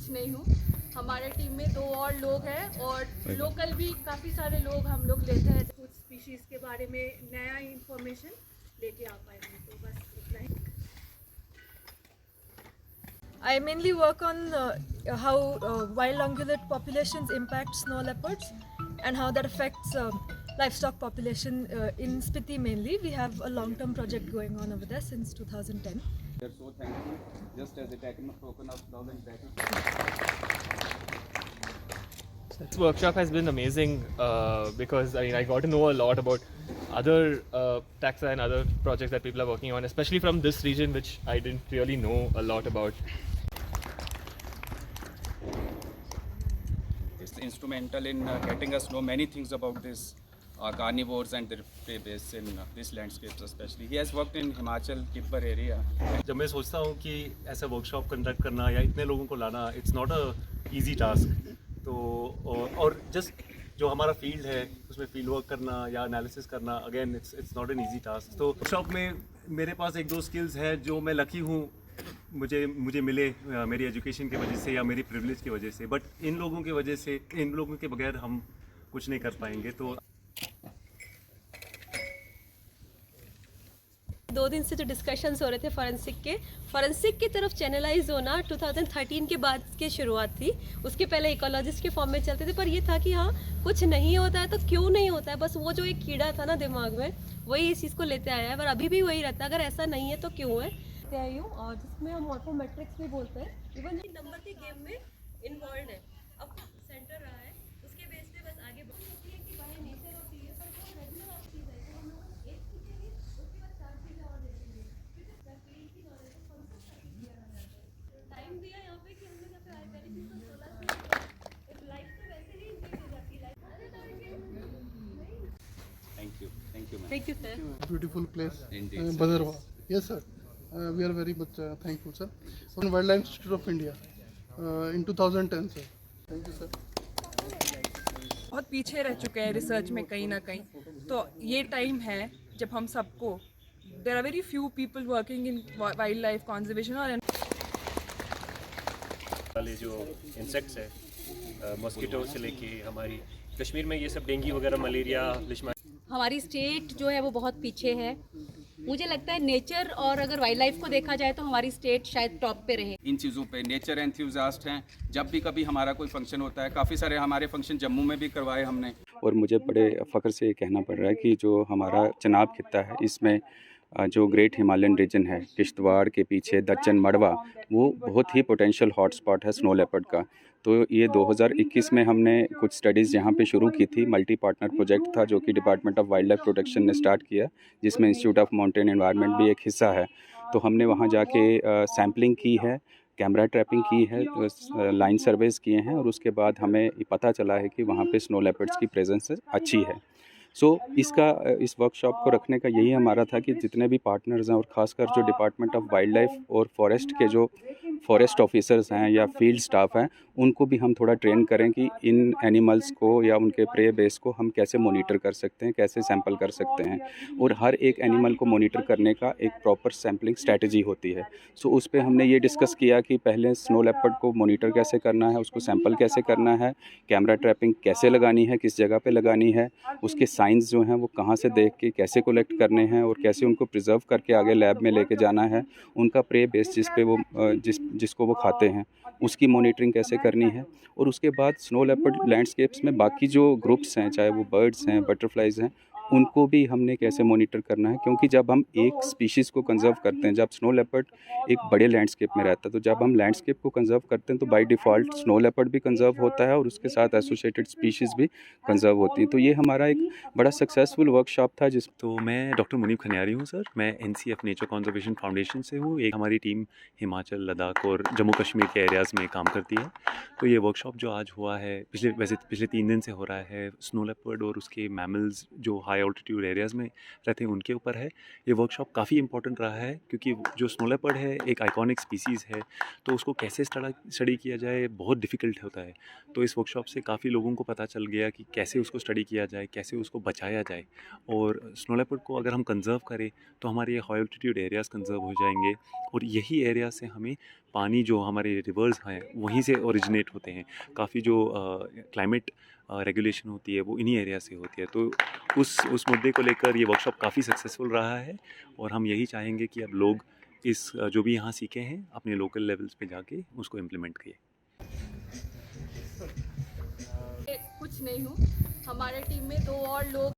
कुछ नहीं हूँ। हमारे टीम में 2 और लोग हैं और लोकल भी काफ़ी सारे लोग हम लोग लेते हैं। कुछ स्पीशीज़ के बारे में नया इंफॉर्मेशन लेके आ पाएंगे, तो बस इतना ही। I mainly work on how wild ungulate populations impact snow leopards and how that affects livestock population in Spiti mainly. We have a long-term project going on over there since 2010. We are so thankful, just as a token of love and gratitude. This workshop has been amazing because I got to know a lot about other taxa and other projects that people are working on, especially from this region, which I didn't really know a lot about. It's instrumental in getting us know many things about this carnivores and their prey base in these landscapes especially. He has worked in Himachal, Kidwar area. जब मैं सोचता हूँ कि ऐसा workshop conduct करना या इतने लोगों को लाना, it's not a easy task. तो और जस्ट जो हमारा फील्ड है उसमें फील्ड वर्क करना या एनालिसिस करना, again it's not an easy task. तो वर्कशॉप में मेरे पास एक दो स्किल्स है जो मैं लकी हूँ मुझे मिले मेरी एजुकेशन की वजह से या मेरी प्रिविलेज की वजह से, बट इन लोगों की वजह से, इन लोगों के बगैर हम कुछ नहीं कर पाएंगे। तो 2 दिन से जो डिस्कशंस हो रहे थे फॉरेंसिक की तरफ चैनलाइज होना 2013 के बाद की शुरुआत थी। उसके पहले इकोलॉजिस्ट के फॉर्म में चलते थे, पर ये था कि हाँ कुछ नहीं होता है तो क्यों नहीं होता है, बस वो जो एक कीड़ा था ना दिमाग में, वही इस चीज़ को लेते आया है। पर अभी भी वही रहता है, अगर ऐसा नहीं है तो क्यों है आई हूँ, और जिसमें हम मॉर्फोमेट्रिक्स भी बोलते हैं। इवन जो नंबर की गेम में इन्वॉल्व है, अब सेंटर रहा है, उसके बेस पे बस आगे होती है कि बाहर नेचर होती है, पर वो रेगुलर चीज़ है। तो हम लोग एक सीखेंगे, उसके बाद 4 चीज़ें और देखेंगे, फिर फील्ड की नॉलेज को कॉन्सेप्ट काफी क्लियर आ जाता है। टाइम दिया यहाँ पे कि हम लोग यहाँ पे आए, पहली चीज़ तो 16 से लाइफ तो वैसे ही इंक्रीज हो जाती है। Thank you, ma'am. Thank you sir. Beautiful place, Indeed, sir. Bhadarwah. Yes, sir. We are very much thankful, sir. From Wildlife Institute of India in 2010, sir. Thank you, sir. बहुत पीछे रह चुके हैं रिसर्च में कहीं ना कहीं, तो ये टाइम है जब हम सबको, there are very few people working in wildlife conservation और वाले जो इंसेक्ट्स है मॉस्किटो से लेके हमारी कश्मीर में ये सब डेंगू वगैरह, मलेरिया, लिशमा। हमारी स्टेट जो है वो बहुत पीछे है। मुझे लगता है नेचर और अगर वाइल्ड लाइफ को देखा जाए तो हमारी स्टेट शायद टॉप पे रहे। इन चीज़ों पे नेचर एंथुसियास्ट हैं। जब भी कभी हमारा कोई फंक्शन होता है, काफ़ी सारे हमारे फंक्शन जम्मू में भी करवाए हमने। और मुझे बड़े फ़ख्र से ये कहना पड़ रहा है कि जो हमारा चनाब खित्ता है, इसमें जो ग्रेट हिमालयन रीजन है, किश्तवाड़ के पीछे दच्चन मड़वा, वो बहुत ही पोटेंशियल हॉटस्पॉट है स्नो लेपर्ड का। तो ये 2021 में हमने कुछ स्टडीज़ यहाँ पे शुरू की थी। मल्टी पार्टनर प्रोजेक्ट था जो कि department of wild life protection ने स्टार्ट किया, जिसमें इंस्टीट्यूट ऑफ माउंटेन एनवायरनमेंट भी एक हिस्सा है। तो हमने वहाँ जाके सैम्पलिंग की है, कैमरा ट्रैपिंग की है, लाइन सर्वेस किए हैं, और उसके बाद हमें पता चला है कि वहाँ पे स्नो लेपर्ड्स की प्रेजेंस अच्छी है। इस वर्कशॉप को रखने का यही हमारा था कि जितने भी पार्टनर्स हैं, और ख़ासकर जो डिपार्टमेंट ऑफ वाइल्ड लाइफ और फॉरेस्ट के जो फॉरेस्ट ऑफिसर्स हैं या फील्ड स्टाफ हैं, उनको भी हम थोड़ा ट्रेन करें कि इन एनिमल्स को या उनके प्रे बेस को हम कैसे मॉनिटर कर सकते हैं, कैसे सैंपल कर सकते हैं, और हर एक एनिमल को मॉनिटर करने का एक प्रॉपर सैम्पलिंग स्ट्रैटेजी होती है। उस पर हमने ये डिस्कस किया कि पहले स्नो लेपर्ड को मॉनिटर कैसे करना है, उसको सैंपल कैसे करना है, कैमरा ट्रैपिंग कैसे लगानी है, किस जगह पे लगानी है, उसके साइंस जो हैं वो कहाँ से देख के कैसे कलेक्ट करने हैं, और कैसे उनको प्रिजर्व करके आगे लैब में लेके जाना है, उनका प्रे बेस जिसको वो खाते हैं उसकी मॉनिटरिंग कैसे करनी है। और उसके बाद स्नो लेपर्ड लैंडस्केप्स में बाकी जो ग्रुप्स हैं, चाहे वो बर्ड्स हैं, बटरफ्लाइज हैं, उनको भी हमने कैसे मॉनिटर करना है। क्योंकि जब हम एक स्पीशीज़ को कंजर्व करते हैं, जब स्नो लेपर्ड एक बड़े लैंडस्केप में रहता है, तो जब हम लैंडस्केप को कंजर्व करते हैं तो बाय डिफ़ॉल्ट स्नो लेपर्ड भी कंजर्व होता है और उसके साथ एसोसिएटेड स्पीशीज़ भी कंजर्व होती हैं। तो ये हमारा एक बड़ा सक्सेसफुल वर्कशॉप था। तो मैं डॉक्टर मुनीब खनियारी हूँ सर, मैं NCF नेचर कंजर्वेशन फाउंडेशन से हूँ। एक हमारी टीम हिमाचल, लद्दाख और जम्मू कश्मीर के एरियाज़ में काम करती है। तो ये वर्कशॉप जो आज हुआ है, पिछले 3 दिन से हो रहा है, स्नो लेपर्ड और उसके मैमल्स जो हाई हाई ऑल्टीट्यूड एरियाज़ में रहते हैं उनके ऊपर है। ये वर्कशॉप काफ़ी इंपॉर्टेंट रहा है क्योंकि जो स्नो लेपर्ड है एक आइकॉनिक स्पीसीज़ है, तो उसको कैसे स्टडी किया जाए बहुत डिफ़िकल्ट होता है। तो इस वर्कशॉप से काफ़ी लोगों को पता चल गया कि कैसे उसको स्टडी किया जाए, कैसे उसको बचाया जाए। और स्नो लेपर्ड को अगर हम कंज़र्व करें तो हमारे ये हाई ऑल्टीट्यूड एरियाज़ कंज़र्व हो जाएंगे और यही एरिया से हमें पानी जो हमारे रिवर्स हैं वहीं से ओरिजिनेट होते हैं। काफ़ी जो क्लाइमेट रेगुलेशन होती है वो इन्हीं एरिया से होती है। तो उस मुद्दे को लेकर ये वर्कशॉप काफ़ी सक्सेसफुल रहा है और हम यही चाहेंगे कि अब लोग इस जो भी यहाँ सीखे हैं अपने लोकल लेवल्स पे जाके उसको इम्प्लीमेंट करें। कुछ नहीं हूँ, हमारे टीम में 2 और लोग